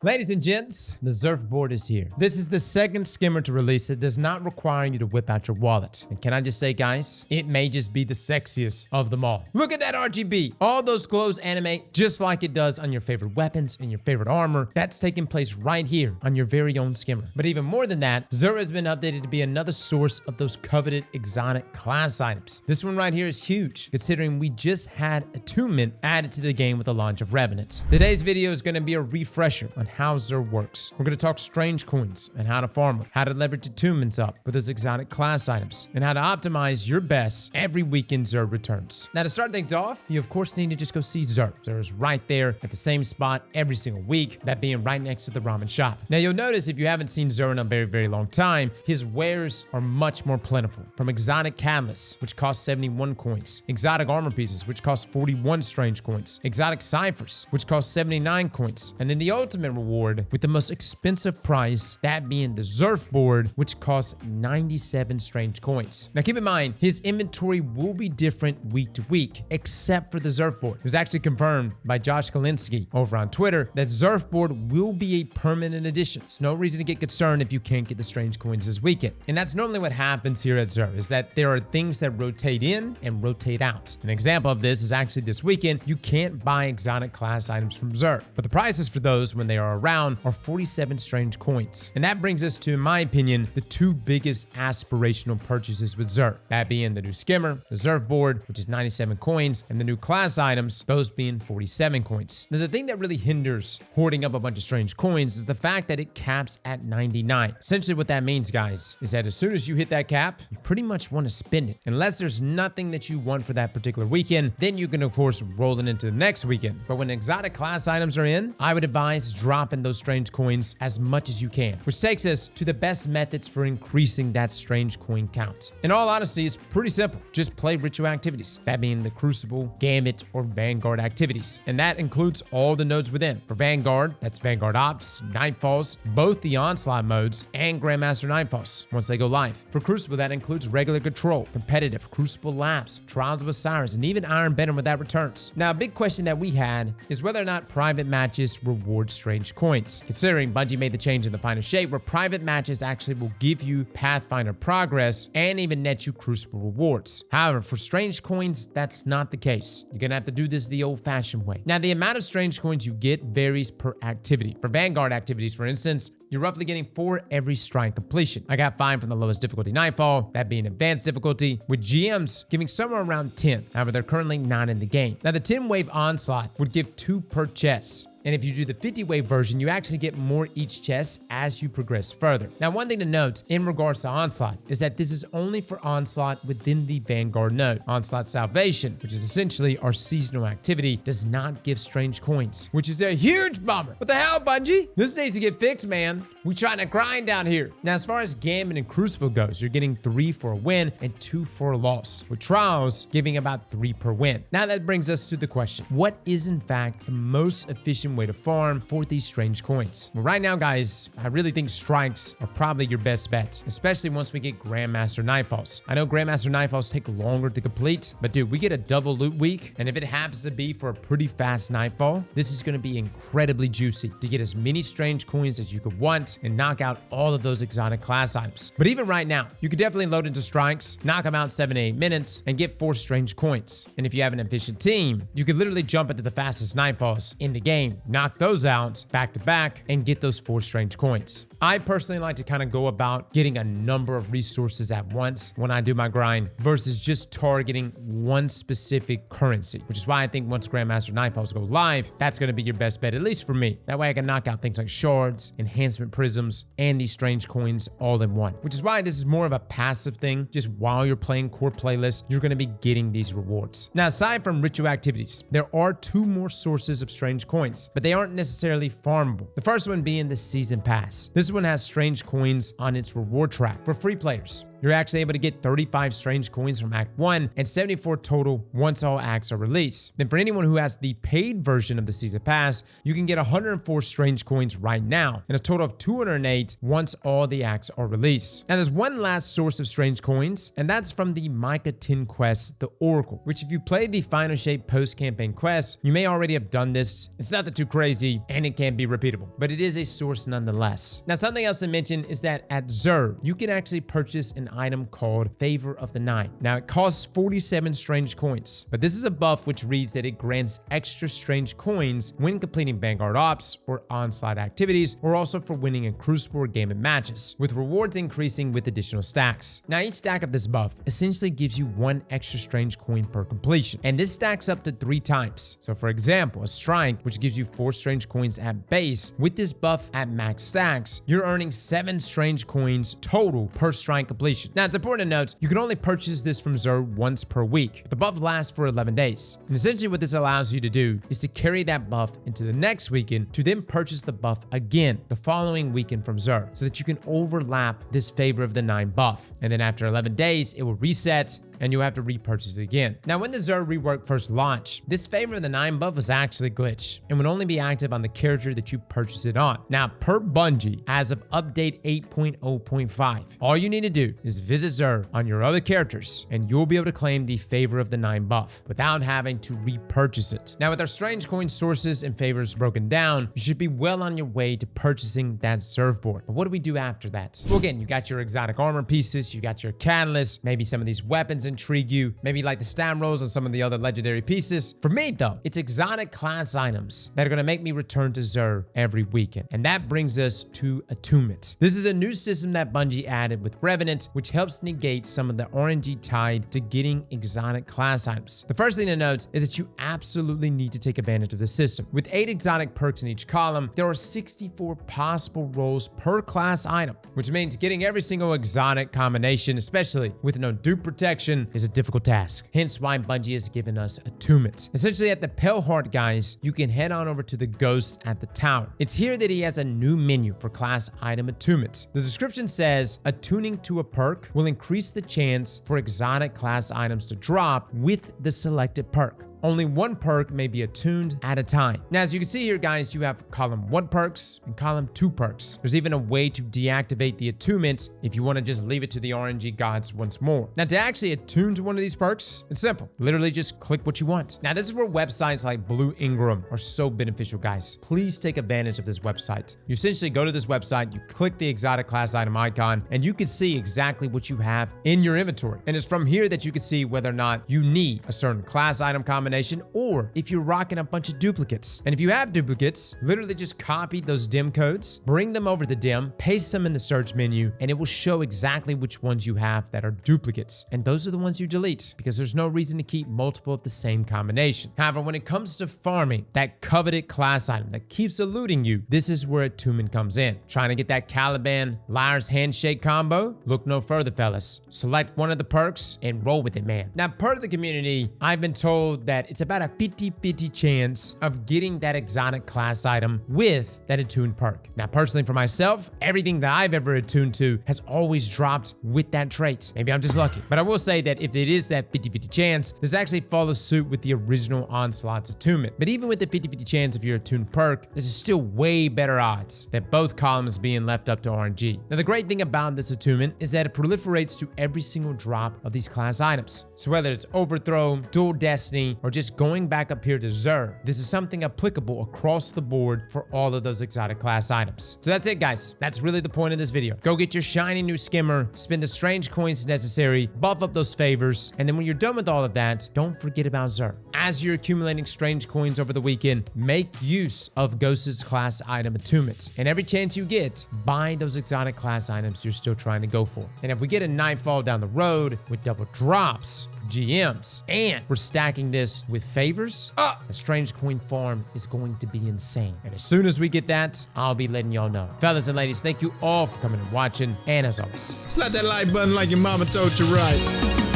Ladies and gents, the Xurfboard is here. This is the second skimmer to release that does not require you to whip out your wallet. And can I just say, guys, it may just be the sexiest of them all. Look at that RGB. All those glows animate just like it does on your favorite weapons and your favorite armor. That's taking place right here on your very own skimmer. But even more than that, Xur has been updated to be another source of those coveted exotic class items. This one right here is huge, considering we just had Attunement added to the game with the launch of Revenant. Today's video is going to be a refresher on how Xur works. We're going to talk strange coins and how to farm them, how to leverage attunements up with those exotic class items, and how to optimize your best every weekend Xur returns. Now to start things off, you of course need to just go see Xur. Xur is right there at the same spot every single week, that being right next to the ramen shop. Now you'll notice if you haven't seen Xur in a very long time, his wares are much more plentiful. From exotic catalysts, which cost 71 coins, exotic armor pieces, which cost 41 strange coins, exotic ciphers, which cost 79 coins, and then the ultimate reward with the most expensive price, that being the Xurfboard, which costs 97 strange coins. Now keep in mind, his inventory will be different week to week, except for the Xurfboard. It was actually confirmed by Josh Kalinski over on Twitter that Xurfboard will be a permanent addition. There's no reason to get concerned if you can't get the strange coins this weekend. And that's normally what happens here at Xur, is that there are things that rotate in and rotate out. An example of this is actually this weekend, you can't buy exotic class items from Xur, but the prices for those when they are around are 47 strange coins. And that brings us to, in my opinion, the two biggest aspirational purchases with Xur, that being the new skimmer, the Xurfboard, which is 97 coins, and the new class items, those being 47 coins. Now the thing that really hinders hoarding up a bunch of strange coins is the fact that it caps at 99. Essentially what that means, guys, is that as soon as you hit that cap, you pretty much want to spend it. Unless there's nothing that you want for that particular weekend, then you can of course roll it into the next weekend. But when exotic class items are in, I would advise dropping those strange coins as much as you can, which takes us to the best methods for increasing that strange coin count. In all honesty, it's pretty simple. Just play ritual activities, that being the Crucible, Gambit, or Vanguard activities. And that includes all the nodes within. For Vanguard, that's Vanguard Ops, Nightfalls, both the Onslaught modes, and Grandmaster Nightfalls once they go live. For Crucible, that includes regular control, competitive, Crucible Labs, Trials of Osiris, and even Iron Venom when that returns. Now, a big question that we had is whether or not private matches reward strange coins, considering Bungie made the change in the final shape where private matches actually will give you Pathfinder progress and even net you Crucible rewards. However, for strange coins, that's not the case. You're gonna have to do this the old-fashioned way. Now, the amount of strange coins you get varies per activity. For Vanguard activities, for instance, you're roughly getting 4 every strike completion. I got 5 from the lowest difficulty Nightfall, that being advanced difficulty, with GMs giving somewhere around 10. However, they're currently not in the game. Now, the 10-wave Onslaught would give 2 per chest. And if you do the 50-wave version, you actually get more each chest as you progress further. Now, one thing to note in regards to Onslaught is that this is only for Onslaught within the Vanguard node. Onslaught Salvation, which is essentially our seasonal activity, does not give strange coins, which is a huge bummer. What the hell, Bungie? This needs to get fixed, man. We trying to grind down here. Now, as far as Gambit and Crucible goes, you're getting 3 for a win and 2 for a loss, with Trials giving about 3 per win. Now, that brings us to the question, what is in fact the most efficient way to farm for these strange coins? Well, right now, guys, I really think strikes are probably your best bet, especially once we get Grandmaster Nightfalls. I know Grandmaster Nightfalls take longer to complete, but dude, we get a double loot week, and if it happens to be for a pretty fast Nightfall, this is going to be incredibly juicy to get as many strange coins as you could want and knock out all of those exotic class items. But even right now, you could definitely load into strikes, knock them out 7 to 8 minutes, and get 4 strange coins. And if you have an efficient team, you could literally jump into the fastest Nightfalls in the game, knock those out back to back, and get those 4 strange coins. I personally like to kind of go about getting a number of resources at once when I do my grind versus just targeting one specific currency, which is why I think once Grandmaster Nightfalls go live, that's going to be your best bet, at least for me. That way I can knock out things like shards, enhancement prisms, and these strange coins all in one, which is why this is more of a passive thing. Just while you're playing core playlists, you're going to be getting these rewards. Now, aside from ritual activities, there are 2 more sources of strange coins, but they aren't necessarily farmable. The first one being the Season Pass. This one has strange coins on its reward track. For free players, you're actually able to get 35 strange coins from Act 1 and 74 total once all acts are released. Then for anyone who has the paid version of the Season Pass, you can get 104 strange coins right now and a total of 208 once all the acts are released. Now there's one last source of strange coins, and that's from the Micah 10 quest, the Oracle, which if you played the Final Shape post-campaign quest, you may already have done this. It's nothing too too crazy, and it can't be repeatable, but it is a source nonetheless. Now, something else to mention is that at Xur, you can actually purchase an item called Favor of the Nine. Now, it costs 47 strange coins, but this is a buff which reads that it grants extra strange coins when completing Vanguard ops or onslaught activities, or also for winning a Xurfboard game and matches, with rewards increasing with additional stacks. Now, each stack of this buff essentially gives you 1 extra strange coin per completion, and this stacks up to 3 times. So for example, a strike, which gives you 4 strange coins at base, with this buff at max stacks, you're earning 7 strange coins total per strike completion. Now, it's important to note, you can only purchase this from Xur once per week. The buff lasts for 11 days. And essentially what this allows you to do is to carry that buff into the next weekend to then purchase the buff again the following weekend from Xur, so that you can overlap this Favor of the Nine buff. And then after 11 days, it will reset and you'll have to repurchase it again. Now, when the Xur rework first launched, this Favor of the Nine buff was actually glitched and would only be active on the character that you purchase it on. Now, per Bungie, as of update 8.0.5, all you need to do is visit Xur on your other characters and you'll be able to claim the Favor of the Nine buff without having to repurchase it. Now, with our strange coin sources and favors broken down, you should be well on your way to purchasing that Xurfboard. But what do we do after that? Well, again, you got your exotic armor pieces, you got your catalyst, maybe some of these weapons intrigue you, maybe like the stam rolls and some of the other legendary pieces. For me though, it's exotic class items that are going to make me return to Xur every weekend. And that brings us to Attunement. This is a new system that Bungie added with Revenant, which helps negate some of the RNG tied to getting exotic class items. The first thing to note is that you absolutely need to take advantage of the system. With 8 exotic perks in each column, there are 64 possible rolls per class item, which means getting every single exotic combination, especially with no dupe protection, is a difficult task. Hence why Bungie has given us Attunement. Essentially, at the Pale Heart, guys, you can head on over to the Ghost at the Tower. It's here that he has a new menu for class item attunement. The description says, attuning to a perk will increase the chance for exotic class items to drop with the selected perk. Only 1 perk may be attuned at a time. Now, as you can see here, guys, you have column 1 perks and column 2 perks. There's even a way to deactivate the attunement if you want to just leave it to the RNG gods once more. Now, to actually attune to one of these perks, it's simple. Literally just click what you want. Now, this is where websites like Blue Ingram are so beneficial, guys. Please take advantage of this website. You essentially go to this website, you click the exotic class item icon, and you can see exactly what you have in your inventory. And it's from here that you can see whether or not you need a certain class item combination, or if you're rocking a bunch of duplicates. And if you have duplicates, literally just copy those dim codes, bring them over the dim, paste them in the search menu, and it will show exactly which ones you have that are duplicates. And those are the ones you delete, because there's no reason to keep multiple of the same combination. However, when it comes to farming that coveted class item that keeps eluding you, this is where Attunement comes in. Trying to get that Caliban Liar's Handshake combo? Look no further, fellas. Select one of the perks and roll with it, man. Now, per the community, I've been told that it's about a 50-50 chance of getting that exotic class item with that attuned perk. Now, personally for myself, everything that I've ever attuned to has always dropped with that trait. Maybe I'm just lucky. But I will say that if it is that 50-50 chance, this actually follows suit with the original Onslaught's attunement. But even with the 50-50 chance of your attuned perk, this is still way better odds than both columns being left up to RNG. Now, the great thing about this attunement is that it proliferates to every single drop of these class items. So whether it's Overthrow, Dual Destiny, or just going back up here to Xur, this is something applicable across the board for all of those exotic class items. So that's it, guys. That's really the point of this video. Go get your shiny new skimmer, spend the strange coins necessary, buff up those favors, and then when you're done with all of that, don't forget about Xur. As you're accumulating strange coins over the weekend, make use of Ghost's class item attunement. And every chance you get, buy those exotic class items you're still trying to go for. And if we get a Nightfall down the road with double drops, GMs, and we're stacking this with favors, the strange coin farm is going to be insane. And as soon as we get that, I'll be letting y'all know. Fellas and ladies, thank you all for coming and watching, and as always, Slap that like button like your mama told you right.